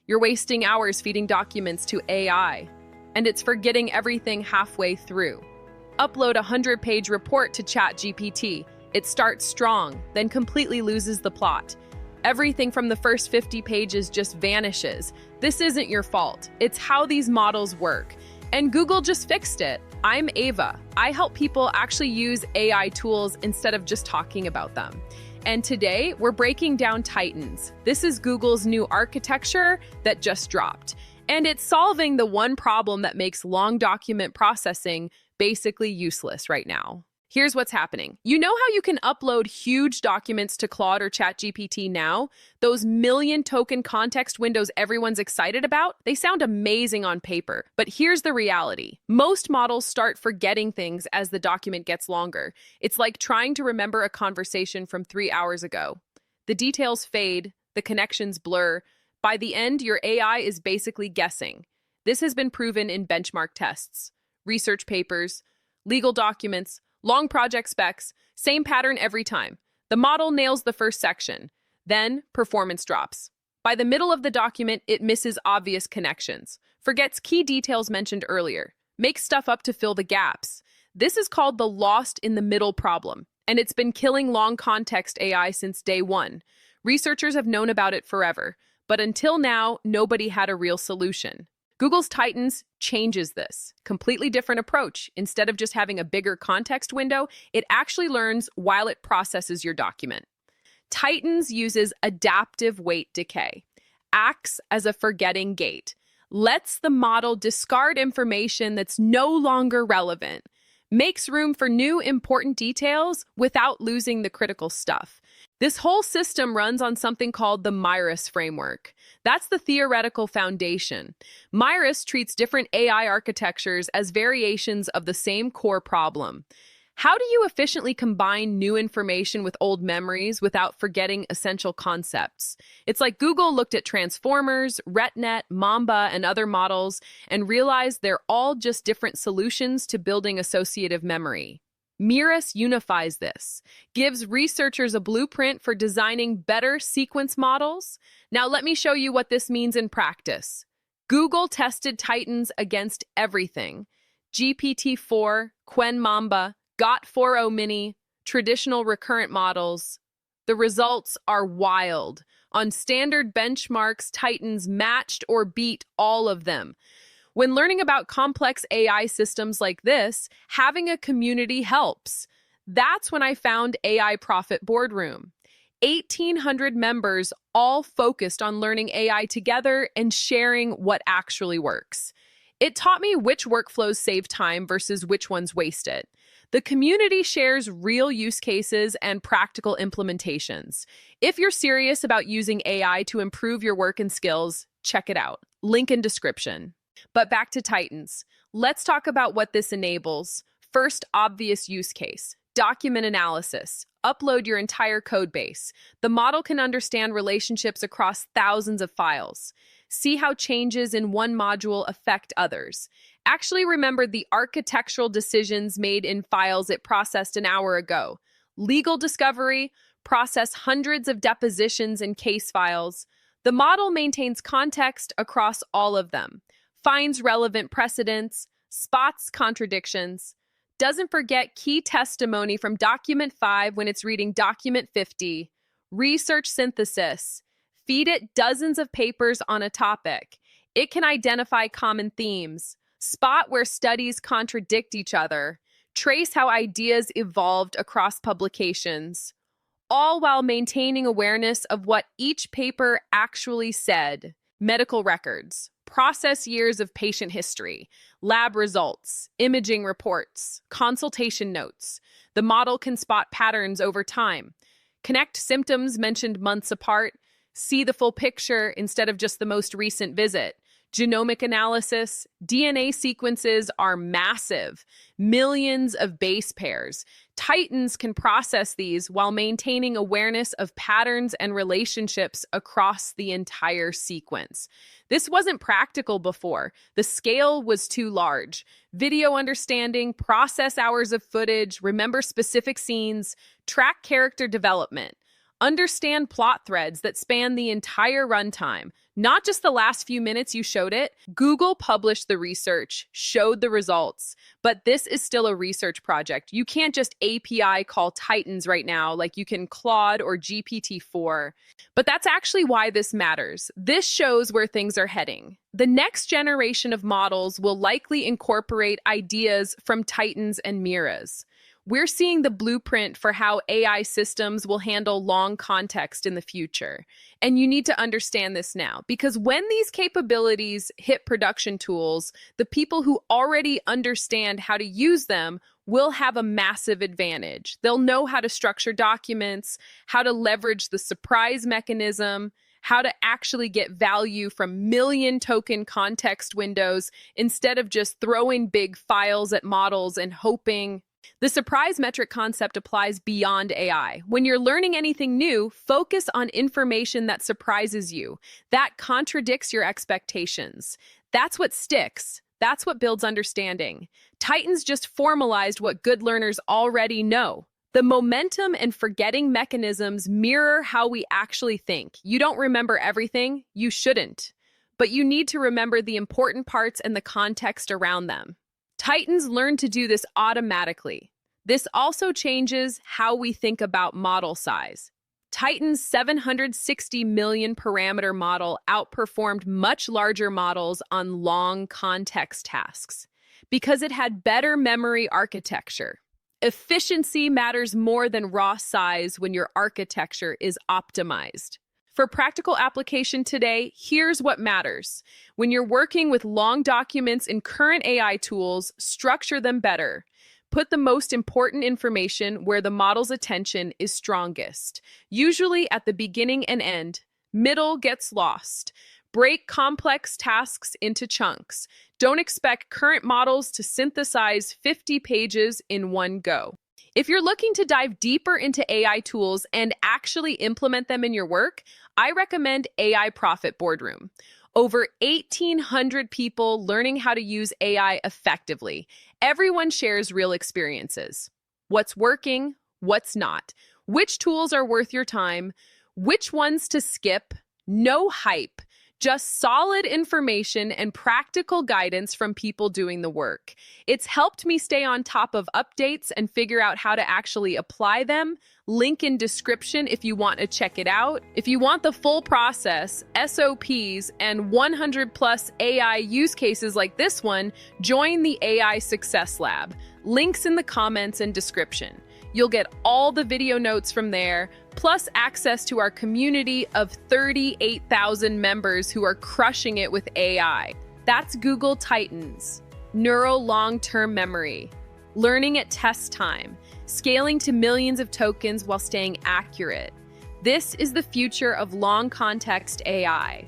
You're wasting hours feeding documents to AI, and it's forgetting everything halfway through. Upload a 100-page report to ChatGPT. It starts strong, then completely loses the plot. Everything from the first 50 pages just vanishes. This isn't your fault. It's how these models work. And Google just fixed it. I'm Ava. I help people actually use AI tools instead of just talking about them. And today, we're breaking down Titans. This is Google's new architecture that just dropped. And it's solving the one problem that makes long document processing basically useless right now. Here's what's happening. You know how you can upload huge documents to Claude or ChatGPT now? Those million token context windows everyone's excited about? They sound amazing on paper, but here's the reality. Most models start forgetting things as the document gets longer. It's like trying to remember a conversation from 3 hours ago. The details fade, the connections blur. By the end, your AI is basically guessing. This has been proven in benchmark tests, research papers, legal documents, long project specs, same pattern every time. The model nails the first section. Then, performance drops. By the middle of the document, it misses obvious connections, forgets key details mentioned earlier, makes stuff up to fill the gaps. This is called the lost in the middle problem, and it's been killing long context AI since day one. Researchers have known about it forever, but until now, nobody had a real solution. Google's Titans changes this. Completely different approach. Instead of just having a bigger context window, it actually learns while it processes your document. Titans uses adaptive weight decay, acts as a forgetting gate, lets the model discard information that's no longer relevant, makes room for new important details without losing the critical stuff. This whole system runs on something called the Mirus framework. That's the theoretical foundation. Mirus treats different AI architectures as variations of the same core problem. How do you efficiently combine new information with old memories without forgetting essential concepts? It's like Google looked at Transformers, RetNet, Mamba, and other models and realized they're all just different solutions to building associative memory. Mirus unifies this, gives researchers a blueprint for designing better sequence models. Now let me show you what this means in practice. Google tested Titans against everything. GPT-4, Qwen Mamba, GOT4o Mini, traditional recurrent models. The results are wild. On standard benchmarks, Titans matched or beat all of them. When learning about complex AI systems like this, having a community helps. That's when I found AI Profit Boardroom. 1,800 members all focused on learning AI together and sharing what actually works. It taught me which workflows save time versus which ones waste it. The community shares real use cases and practical implementations. If you're serious about using AI to improve your work and skills, check it out. Link in description. But back to Titans. Let's talk about what this enables. First obvious use case, document analysis. Upload your entire code base. The model can understand relationships across thousands of files. See how changes in one module affect others. Actually remember the architectural decisions made in files it processed an hour ago. Legal discovery, process hundreds of depositions and case files. The model maintains context across all of them. Finds relevant precedents, spots contradictions, doesn't forget key testimony from document 5 when it's reading document 50, research synthesis, feed it dozens of papers on a topic. It can identify common themes, spot where studies contradict each other, trace how ideas evolved across publications, all while maintaining awareness of what each paper actually said. Medical records, process years of patient history, lab results, imaging reports, consultation notes. The model can spot patterns over time, connect symptoms mentioned months apart, see the full picture instead of just the most recent visit. Genomic analysis, DNA sequences are massive, millions of base pairs. Titans can process these while maintaining awareness of patterns and relationships across the entire sequence. This wasn't practical before. The scale was too large. Video understanding, process hours of footage, remember specific scenes, track character development. Understand plot threads that span the entire runtime. Not just the last few minutes you showed it. Google published the research, showed the results, but this is still a research project. You can't just API call Titans right now like you can Claude or GPT-4. But that's actually why this matters. This shows where things are heading. The next generation of models will likely incorporate ideas from Titans and Miras. We're seeing the blueprint for how AI systems will handle long context in the future. And you need to understand this now, because when these capabilities hit production tools, the people who already understand how to use them will have a massive advantage. They'll know how to structure documents, how to leverage the surprise mechanism, how to actually get value from million token context windows instead of just throwing big files at models and hoping. The surprise metric concept applies beyond AI. When you're learning anything new, focus on information that surprises you, that contradicts your expectations. That's what sticks. That's what builds understanding. Titans just formalized what good learners already know. The momentum and forgetting mechanisms mirror how we actually think. You don't remember everything, you shouldn't. But you need to remember the important parts and the context around them. Titans learn to do this automatically. This also changes how we think about model size. Titan's 760 million parameter model outperformed much larger models on long context tasks because it had better memory architecture. Efficiency matters more than raw size when your architecture is optimized. For practical application today, here's what matters. When you're working with long documents in current AI tools, structure them better. Put the most important information where the model's attention is strongest, usually at the beginning and end. Middle gets lost. Break complex tasks into chunks. Don't expect current models to synthesize 50 pages in one go. If you're looking to dive deeper into AI tools and actually implement them in your work, I recommend AI Profit Boardroom. Over 1,800 people learning how to use AI effectively. Everyone shares real experiences. What's working, what's not, which tools are worth your time, which ones to skip, no hype. Just solid information and practical guidance from people doing the work. It's helped me stay on top of updates and figure out how to actually apply them. Link in description if you want to check it out. If you want the full process, SOPs, and 100 plus AI use cases like this one, join the AI Success Lab. Links in the comments and description. You'll get all the video notes from there, plus access to our community of 38,000 members who are crushing it with AI. That's Google Titans, Neural Long-Term Memory, learning at test time, scaling to millions of tokens while staying accurate. This is the future of long context AI.